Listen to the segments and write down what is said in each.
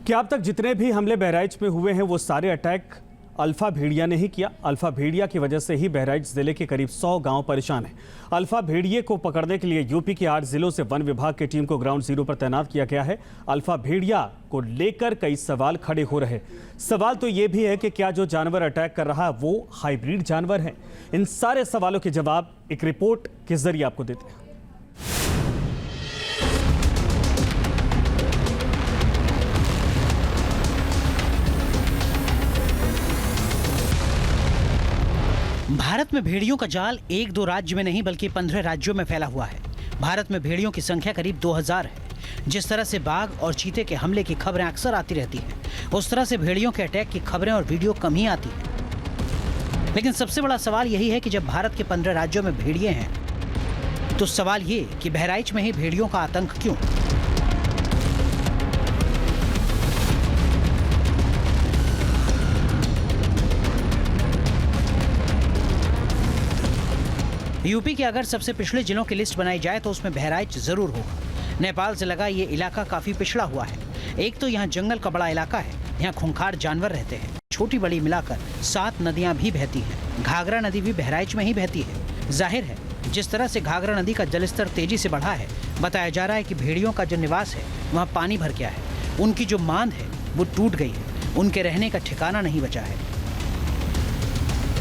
क्या अब तक जितने भी हमले बहराइच में हुए हैं वो सारे अटैक अल्फा भेड़िया ने ही किया? अल्फा भेड़िया की वजह से ही बहराइच जिले के करीब 100 गांव परेशान हैं। अल्फा भेड़िए को पकड़ने के लिए यूपी के 8 जिलों से वन विभाग की टीम को ग्राउंड जीरो पर तैनात किया गया है। अल्फा भेड़िया को लेकर कई सवाल खड़े हो रहे। सवाल तो ये भी है कि क्या जो जानवर अटैक कर रहा है वो हाइब्रिड जानवर है? इन सारे सवालों के जवाब एक रिपोर्ट के जरिए आपको देते हैं। भारत में भेड़ियों का जाल एक दो राज्य में नहीं बल्कि 15 राज्यों में फैला हुआ है। भारत में भेड़ियों की संख्या करीब 2000 है। जिस तरह से बाघ और चीते के हमले की खबरें अक्सर आती रहती हैं, उस तरह से भेड़ियों के अटैक की खबरें और वीडियो कम ही आती हैं। लेकिन सबसे बड़ा सवाल यही है कि जब भारत के 15 राज्यों में भेड़िए हैं तो सवाल ये कि बहराइच में ही भेड़ियों का आतंक क्यों? यूपी के अगर सबसे पिछड़े जिलों की लिस्ट बनाई जाए तो उसमें बहराइच जरूर होगा। नेपाल से लगा ये इलाका काफी पिछड़ा हुआ है। एक तो यहाँ जंगल का बड़ा इलाका है, यहाँ खूंखार जानवर रहते हैं। छोटी बड़ी मिलाकर 7 नदियां भी बहती हैं। घाघरा नदी भी बहराइच में ही बहती है। जाहिर है जिस तरह से घाघरा नदी का जलस्तर तेजी से बढ़ा है, बताया जा रहा है कि भेड़ियों का जो निवास है वहाँ पानी भर गया है। उनकी जो मांद है वो टूट गई है। उनके रहने का ठिकाना नहीं बचा है।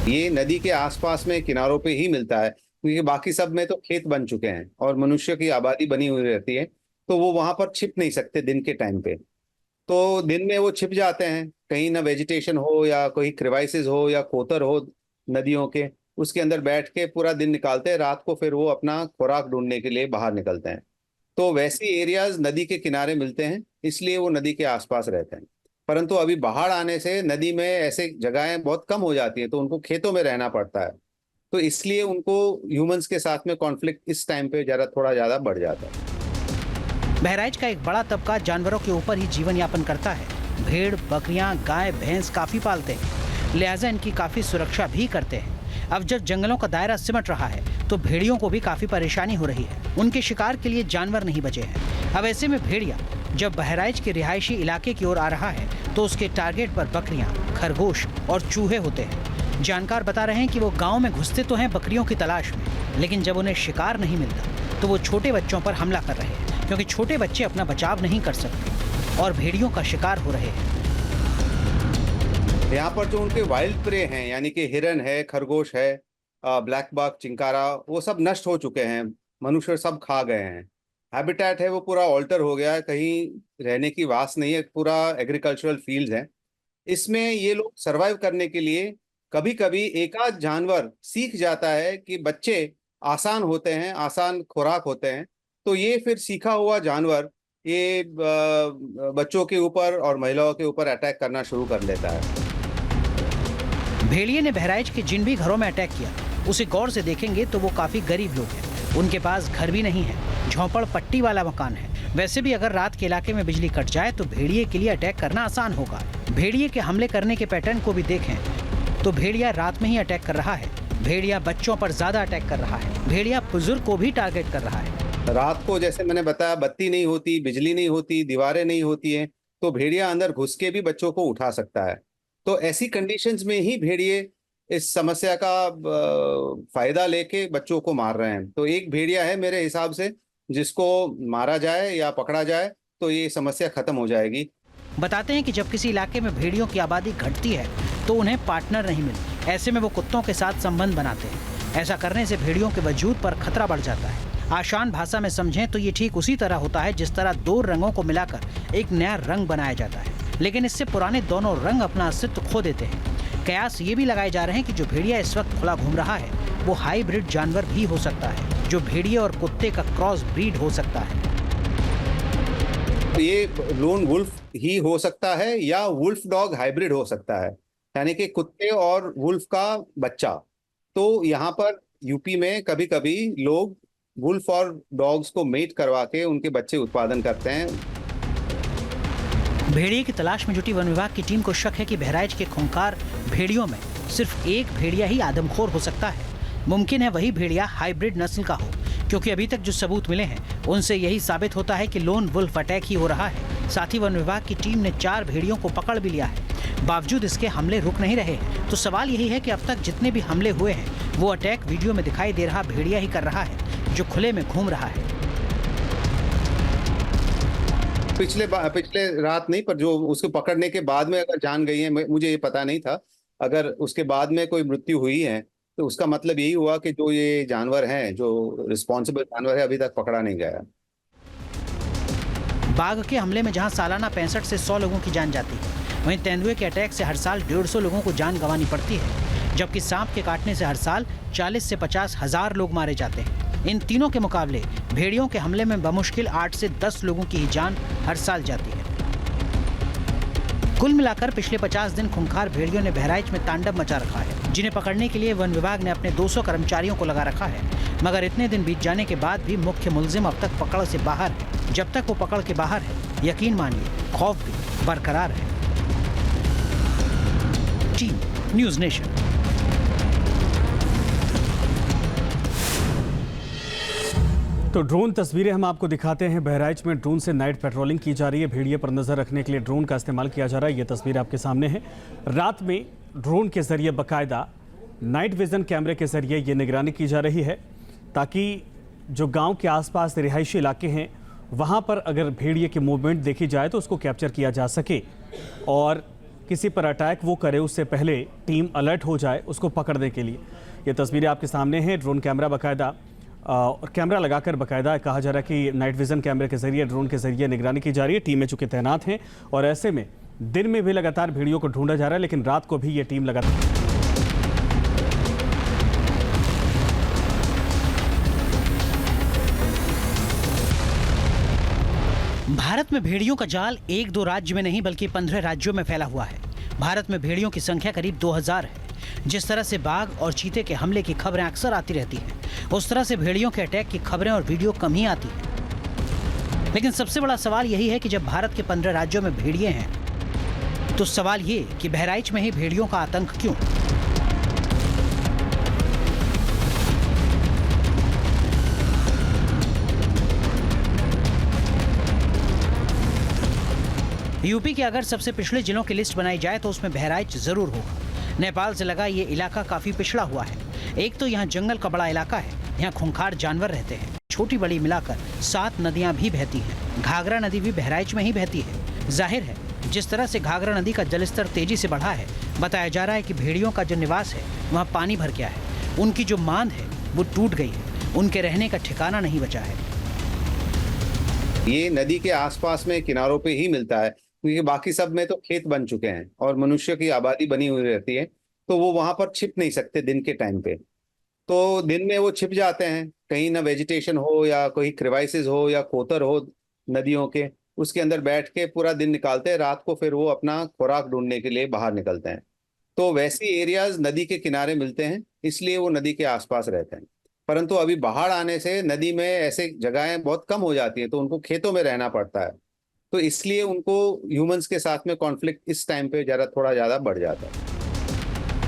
ये नदी के आसपास में किनारों पे ही मिलता है, क्योंकि बाकी सब में तो खेत बन चुके हैं और मनुष्य की आबादी बनी हुई रहती है, तो वो वहां पर छिप नहीं सकते दिन के टाइम पे। तो दिन में वो छिप जाते हैं, कहीं ना वेजिटेशन हो या कोई क्रिवाइसिस हो या कोतर हो नदियों के, उसके अंदर बैठ के पूरा दिन निकालते हैं। रात को फिर वो अपना खुराक ढूंढने के लिए बाहर निकलते हैं। तो वैसे एरियाज नदी के किनारे मिलते हैं, इसलिए वो नदी के आसपास रहते हैं। परंतु अभी बाढ़ आने से नदी में ऐसे जगहें बहुत कम हो जाती हैं, तो उनको खेतों में रहना पड़ता है। तो इसलिए उनको ह्यूमंस के साथ में कॉन्फ्लिक्ट इस टाइम पे थोड़ा ज्यादा बढ़ जाता है। बहराइच का एक बड़ा तबका जानवरों के ऊपर ही जीवन यापन करता है। भेड़, बकरियां, गाय, भैंस काफी पालते हैं, लिहाजा इनकी काफी सुरक्षा भी करते हैं। अब जब जंगलों का दायरा सिमट रहा है तो भेड़ियों को भी काफी परेशानी हो रही है। उनके शिकार के लिए जानवर नहीं बचे हैं। अब ऐसे में भेड़िया जब बहराइच के रिहायशी इलाके की ओर आ रहा है तो उसके टारगेट पर बकरियां, खरगोश और चूहे होते हैं। जानकार बता रहे हैं कि वो गांव में घुसते तो हैं बकरियों की तलाश में, लेकिन जब उन्हें शिकार नहीं मिलता तो वो छोटे बच्चों पर हमला कर रहे हैं, क्योंकि छोटे बच्चे अपना बचाव नहीं कर सकते और भेड़ियों का शिकार हो रहे हैं। यहाँ पर जो उनके वाइल्ड प्रे हैं, यानी कि हिरन है, खरगोश है, ब्लैक बाग, चिंकारा, वो सब नष्ट हो चुके हैं। मनुष्य सब खा गए हैं। हैबिटेट है वो पूरा ऑल्टर हो गया है, कहीं रहने की वास नहीं है, पूरा एग्रीकल्चरल फील्ड्स हैं। इसमें ये लोग सरवाइव करने के लिए कभी कभी एक आध जानवर सीख जाता है कि बच्चे आसान होते हैं, आसान खुराक होते हैं, तो ये फिर सीखा हुआ जानवर ये बच्चों के ऊपर और महिलाओं के ऊपर अटैक करना शुरू कर लेता है। भेड़िए ने बहराइच के जिन भी घरों में अटैक किया उसे गौर से देखेंगे तो वो काफी गरीब लोग हैं। उनके पास घर भी नहीं है, झोंपड़ पट्टी वाला मकान है। वैसे भी अगर रात के इलाके में बिजली कट जाए तो भेड़िए के लिए अटैक करना आसान होगा। भेड़िए के हमले करने के पैटर्न को भी देखें तो भेड़िया रात में ही अटैक कर रहा है। भेड़िया बच्चों पर ज्यादा अटैक कर रहा है। भेड़िया बुजुर्ग को भी टारगेट कर रहा है। रात को जैसे मैंने बताया, बत्ती नहीं होती, बिजली नहीं होती, दीवारें नहीं होती हैं, तो भेड़िया अंदर घुस के भी बच्चों को उठा सकता है। तो ऐसी कंडीशंस में ही भेड़िए इस समस्या का फायदा लेके बच्चों को मार रहे हैं। तो एक भेड़िया है मेरे हिसाब से, जिसको मारा जाए या पकड़ा जाए तो ये समस्या खत्म हो जाएगी। बताते हैं कि जब किसी इलाके में भेड़ियों की आबादी घटती है तो उन्हें पार्टनर नहीं मिलते। ऐसे में वो कुत्तों के साथ संबंध बनाते हैं। ऐसा करने से भेड़ियों के वजूद पर खतरा बढ़ जाता है। आसान भाषा में समझें तो ये ठीक उसी तरह होता है जिस तरह 2 रंगों को मिलाकर एक नया रंग बनाया जाता है, लेकिन इससे पुराने दोनों रंग अपना अस्तित्व खो देते हैं। कयास ये भी लगाए जा रहे हैं कि जो भेड़िया इस वक्त खुला घूम रहा है वो हाइब्रिड जानवर भी हो सकता है, जो भेड़िए और कुत्ते का क्रॉस ब्रीड हो सकता है। ये लोन वुल्फ ही हो सकता है या वुल्फ डॉग हाइब्रिड हो सकता है, यानी कि कुत्ते और वुल्फ का बच्चा। तो यहाँ पर यूपी में कभी कभी लोग वुल्फ और डॉग्स को मेट करवा के उनके बच्चे उत्पादन करते हैं। भेड़िए की तलाश में जुटी वन विभाग की टीम को शक है कि बहराइच के खूंखार भेड़ियों में सिर्फ एक भेड़िया ही आदमखोर हो सकता है। मुमकिन है वही भेड़िया हाइब्रिड नस्ल का हो, क्योंकि अभी तक जो सबूत मिले हैं उनसे यही साबित होता है कि लोन वुल्फ अटैक ही हो रहा है। साथ ही वन विभाग की टीम ने 4 भेड़ियों को पकड़ भी लिया है। बावजूद इसके हमले रुक नहीं रहे। तो सवाल यही है कि अब तक जितने भी हमले हुए हैं वो अटैक वीडियो में दिखाई दे रहा भेड़िया ही कर रहा है जो खुले में घूम रहा है। पिछले रात नहीं, पर जो उसको पकड़ने के बाद में अगर जान गई है, मुझे ये पता नहीं था, अगर उसके बाद में कोई मृत्यु हुई है तो उसका मतलब यही हुआ कि जो ये जानवर हैं, जो रिस्पॉन्सिबल जानवर है, अभी तक पकड़ा नहीं गया। बाघ के हमले में जहां सालाना 65 से 100 लोगों की जान जाती है, वहीं तेंदुए के अटैक से हर साल 150 लोगों को जान गंवानी पड़ती है, जबकि सांप के काटने से हर साल 40 से 50 हजार लोग मारे जाते हैं। इन तीनों के मुकाबले भेड़ियों के हमले में बमुश्किल 8 से 10 लोगों की ही जान हर साल जाती है। कुल मिलाकर पिछले 50 दिन खूंखार भेड़ियों ने बहराइच में तांडव मचा रखा है, जिन्हें पकड़ने के लिए वन विभाग ने अपने 200 कर्मचारियों को लगा रखा है। मगर इतने दिन बीत जाने के बाद भी मुख्य मुलजिम अब तक पकड़ से बाहर है। जब तक वो पकड़ के बाहर है, यकीन मानिए खौफ भी बरकरार है। Team news nation. तो ड्रोन तस्वीरें हम आपको दिखाते हैं। बहराइच में ड्रोन से नाइट पेट्रोलिंग की जा रही है। भेड़िए पर नजर रखने के लिए ड्रोन का इस्तेमाल किया जा रहा है। ये तस्वीर आपके सामने है। रात में ड्रोन के जरिए बाकायदा नाइट विजन कैमरे के जरिए ये निगरानी की जा रही है, ताकि जो गांव के आसपास रिहायशी इलाके हैं वहां पर अगर भेड़िए की मूवमेंट देखी जाए तो उसको कैप्चर किया जा सके और किसी पर अटैक वो करे उससे पहले टीम अलर्ट हो जाए उसको पकड़ने के लिए। ये तस्वीरें आपके सामने हैं। ड्रोन कैमरा बाकायदा और कैमरा लगाकर बाकायदा कहा जा रहा है कि नाइट विजन कैमरे के जरिए, ड्रोन के जरिए निगरानी की जा रही है। टीमें चूंकि तैनात हैं और ऐसे में दिन में भी लगातार भेड़ियों को ढूंढा जा रहा है, लेकिन रात को भी ये टीम लगातार। भारत में भेड़ियों का जाल 1-2 राज्य में नहीं बल्कि 15 राज्यों में फैला हुआ है। भारत में भेड़ियों की संख्या करीब 2000 है। जिस तरह से बाघ और चीते के हमले की खबरें अक्सर आती रहती हैं, उस तरह से भेड़ियों के अटैक की खबरें और वीडियो कम ही आती हैं। लेकिन सबसे बड़ा सवाल यही है कि जब भारत के 15 राज्यों में भेड़िए हैं तो सवाल ये कि बहराइच में ही भेड़ियों का आतंक क्यों? यूपी के अगर सबसे पिछड़े जिलों की लिस्ट बनाई जाए तो उसमें बहराइच जरूर होगा। नेपाल से लगा ये इलाका काफी पिछड़ा हुआ है। एक तो यहाँ जंगल का बड़ा इलाका है, यहाँ खूंखार जानवर रहते हैं। छोटी बड़ी मिलाकर 7 नदियां भी बहती हैं। घाघरा नदी भी बहराइच में ही बहती है। जाहिर है जिस तरह से घाघरा नदी का जलस्तर तेजी से बढ़ा है, बताया जा रहा है कि भेड़ियों का जो निवास है वहाँ पानी भर गया है। उनकी जो मांद है वो टूट गई है। उनके रहने का ठिकाना नहीं बचा है। ये नदी के आसपास में किनारों पे ही मिलता है, क्योंकि बाकी सब में तो खेत बन चुके हैं और मनुष्य की आबादी बनी हुई रहती है, तो वो वहां पर छिप नहीं सकते दिन के टाइम पे। तो दिन में वो छिप जाते हैं, कहीं ना वेजिटेशन हो या कोई क्रिवाइसिस हो या कोतर हो नदियों के, उसके अंदर बैठ के पूरा दिन निकालते हैं। रात को फिर वो अपना खुराक ढूंढने के लिए बाहर निकलते हैं। तो वैसी एरियाज नदी के किनारे मिलते हैं, इसलिए वो नदी के आसपास रहते हैं। परंतु अभी बाढ़ आने से नदी में ऐसे जगहें बहुत कम हो जाती हैं, तो उनको खेतों में रहना पड़ता है। तो इसलिए उनको ह्यूमंस के साथ में कॉन्फ्लिक्ट इस टाइम पे थोड़ा ज्यादा बढ़ जाता है।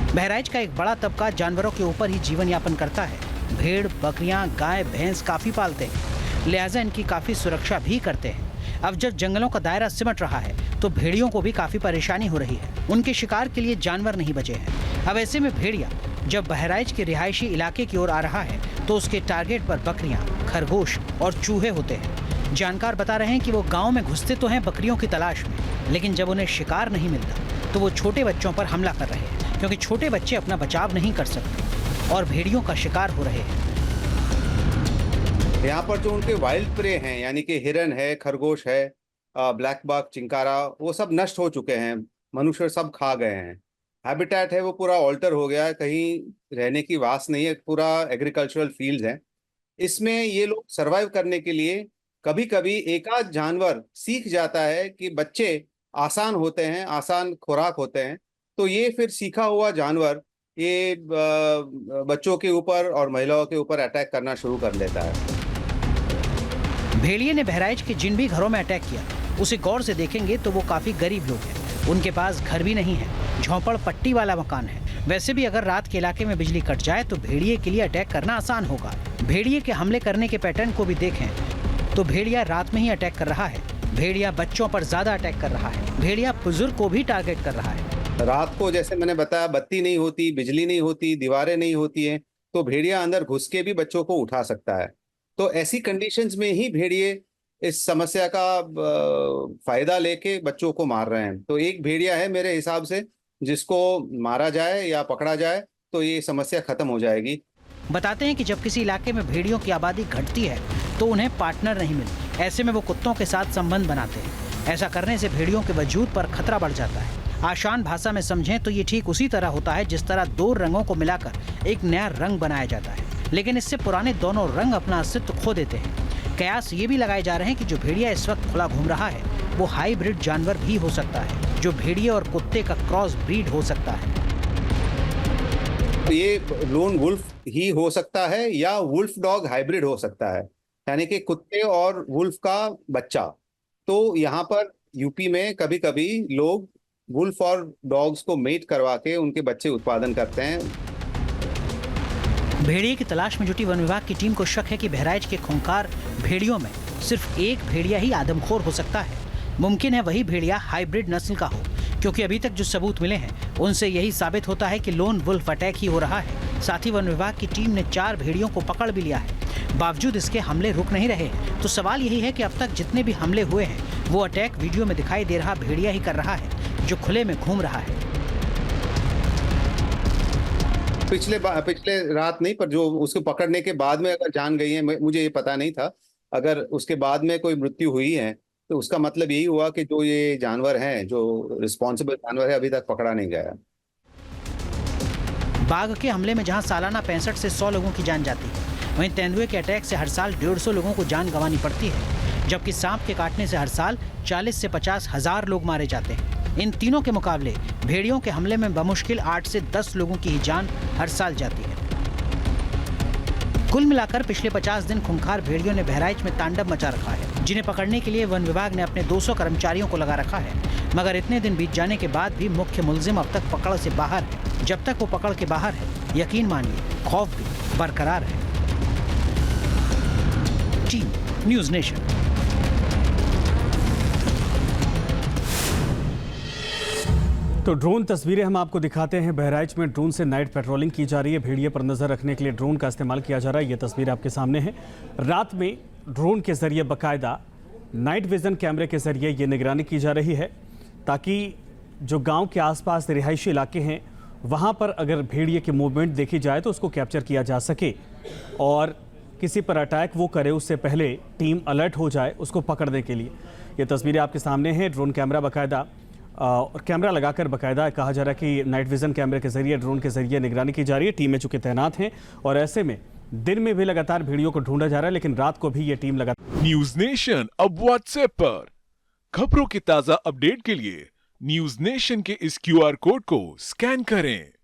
बहराइच का एक बड़ा तबका जानवरों के ऊपर ही जीवन यापन करता है। भेड़, बकरियां, गाय, भैंस काफी पालते हैं, लिहाजा इनकी काफी सुरक्षा भी करते हैं। अब जब जंगलों का दायरा सिमट रहा है तो भेड़ियों को भी काफी परेशानी हो रही है। उनके शिकार के लिए जानवर नहीं बचे हैं। अब ऐसे में भेड़िया जब बहराइच के रिहायशी इलाके की ओर आ रहा है तो उसके टारगेट पर बकरियां, खरगोश और चूहे होते हैं। जानकार बता रहे हैं कि वो गांव में घुसते तो हैं बकरियों की तलाश में, लेकिन जब उन्हें शिकार नहीं मिलता तो वो छोटे बच्चों पर हमला कर रहे हैं, क्योंकि छोटे बच्चे अपना बचाव नहीं कर सकते और भेड़ियों का शिकार हो रहे हैं। यहाँ पर जो उनके वाइल्ड प्रे हैं, यानी कि हिरन है, खरगोश है, ब्लैक बक, चिंकारा, वो सब नष्ट हो चुके हैं। मनुष्य सब खा गए हैं। हैबिटेट है वो पूरा ऑल्टर हो गया है, कहीं रहने की वास नहीं है, पूरा एग्रीकल्चरल फील्ड्स हैं। इसमें ये लोग सरवाइव करने के लिए कभी कभी एक आध जानवर सीख जाता है कि बच्चे आसान होते हैं, आसान खुराक होते हैं, तो ये फिर सीखा हुआ जानवर ये बच्चों के ऊपर और महिलाओं के ऊपर अटैक करना शुरू कर लेता है। भेड़िए ने बहराइच के जिन भी घरों में अटैक किया उसे गौर से देखेंगे तो वो काफी गरीब लोग हैं। उनके पास घर भी नहीं है, झोंपड़ पट्टी वाला मकान है। वैसे भी अगर रात के इलाके में बिजली कट जाए तो भेड़िए के लिए अटैक करना आसान होगा। भेड़िए के हमले करने के पैटर्न को भी देखें तो भेड़िया रात में ही अटैक कर रहा है, भेड़िया बच्चों पर ज्यादा अटैक कर रहा है। भेड़िया बुजुर्ग को भी टारगेट कर रहा है। रात को जैसे मैंने बताया, बत्ती नहीं होती, बिजली नहीं होती, दीवारें नहीं होती हैं, तो भेड़िया अंदर घुस के भी बच्चों को उठा सकता है। तो ऐसी कंडीशंस में ही भेड़िए इस समस्या का फायदा लेके बच्चों को मार रहे हैं। तो एक भेड़िया है मेरे हिसाब से, जिसको मारा जाए या पकड़ा जाए तो ये समस्या खत्म हो जाएगी। बताते हैं कि जब किसी इलाके में भेड़ियों की आबादी घटती है तो उन्हें पार्टनर नहीं मिलते। ऐसे में वो कुत्तों के साथ संबंध बनाते हैं। ऐसा करने से भेड़ियों के वजूद पर खतरा बढ़ जाता है। आसान भाषा में समझें तो ये ठीक उसी तरह होता है जिस तरह दो रंगों को मिलाकर एक नया रंग बनाया जाता है, लेकिन इससे पुराने दोनों रंग अपना अस्तित्व खो देते हैं। कयास ये भी लगाए जा रहे हैं कि जो भेड़िया इस वक्त खुला घूम रहा है वो हाइब्रिड जानवर भी हो सकता है, जो भेड़िए और कुत्ते का क्रॉस ब्रीड हो सकता है। ये लोन वुल्फ ही हो सकता है या वुल्फ डॉग हाइब्रिड हो सकता है, यानी कि कुत्ते और वुल्फ का बच्चा। तो यहाँ पर यूपी में कभी कभी लोग वुल्फ और डॉग्स को मेट करवा के उनके बच्चे उत्पादन करते हैं। भेड़िए की तलाश में जुटी वन विभाग की टीम को शक है कि बहराइच के खूंखार भेड़ियों में सिर्फ एक भेड़िया ही आदमखोर हो सकता है। मुमकिन है वही भेड़िया हाइब्रिड नस्ल का हो, क्योंकि अभी तक जो सबूत मिले हैं उनसे यही साबित होता है कि लोन वुल्फ अटैक ही हो रहा है। साथ ही वन विभाग की टीम ने 4 भेड़ियों को पकड़ भी लिया है। बावजूद इसके हमले रुक नहीं रहे। तो सवाल यही है कि अब तक जितने भी हमले हुए हैं वो अटैक वीडियो में दिखाई दे रहा भेड़िया ही कर रहा है, जो खुले में घूम रहा है। पिछले रात नहीं, पर जो उसको पकड़ने के बाद में अगर जान गई है, मुझे ये पता नहीं था, अगर उसके बाद में कोई मृत्यु हुई है तो उसका मतलब यही हुआ कि जो ये जानवर हैं, जो रिस्पॉन्सिबल जानवर है, अभी तक पकड़ा नहीं गया। बाघ के हमले में जहां सालाना 65 से 100 लोगों की जान जाती है, वहीं तेंदुए के अटैक से हर साल 150 लोगों को जान गंवानी पड़ती है, जबकि सांप के काटने से हर साल 40 से 50 हजार लोग मारे जाते हैं। इन तीनों के मुकाबले भेड़ियों के हमले में बमुश्किल 8 से 10 लोगों की ही जान हर साल जाती है। कुल मिलाकर पिछले 50 दिन खूंखार भेड़ियों ने बहराइच में तांडव मचा रखा है, जिन्हें पकड़ने के लिए वन विभाग ने अपने 200 कर्मचारियों को लगा रखा है। मगर इतने दिन बीत जाने के बाद भी मुख्य मुलजिम अब तक पकड़ से बाहर है। जब तक वो पकड़ के बाहर है, यकीन मानिए खौफ भी बरकरार है। Team news nation. तो ड्रोन तस्वीरें हम आपको दिखाते हैं। बहराइच में ड्रोन से नाइट पेट्रोलिंग की जा रही है। भेड़िए पर नजर रखने के लिए ड्रोन का इस्तेमाल किया जा रहा है। ये तस्वीर आपके सामने है। रात में ड्रोन के जरिए बाकायदा नाइट विजन कैमरे के जरिए ये निगरानी की जा रही है, ताकि जो गांव के आसपास रिहायशी इलाके हैं वहां पर अगर भेड़िए की मूवमेंट देखी जाए तो उसको कैप्चर किया जा सके और किसी पर अटैक वो करे उससे पहले टीम अलर्ट हो जाए उसको पकड़ने के लिए। ये तस्वीरें आपके सामने हैं। ड्रोन कैमरा बाकायदा और कैमरा लगाकर बाकायदा कहा जा रहा है कि नाइट विजन कैमरे के जरिए, ड्रोन के जरिए निगरानी की जा रही है। टीमें चूंकि तैनात हैं और ऐसे में दिन में भी लगातार भेड़ियों को ढूंढा जा रहा है, लेकिन रात को भी ये टीम लगातार। न्यूज़ नेशन अब व्हाट्सएप पर खबरों की ताजा अपडेट के लिए न्यूज़ नेशन के इस QR कोड को स्कैन करें।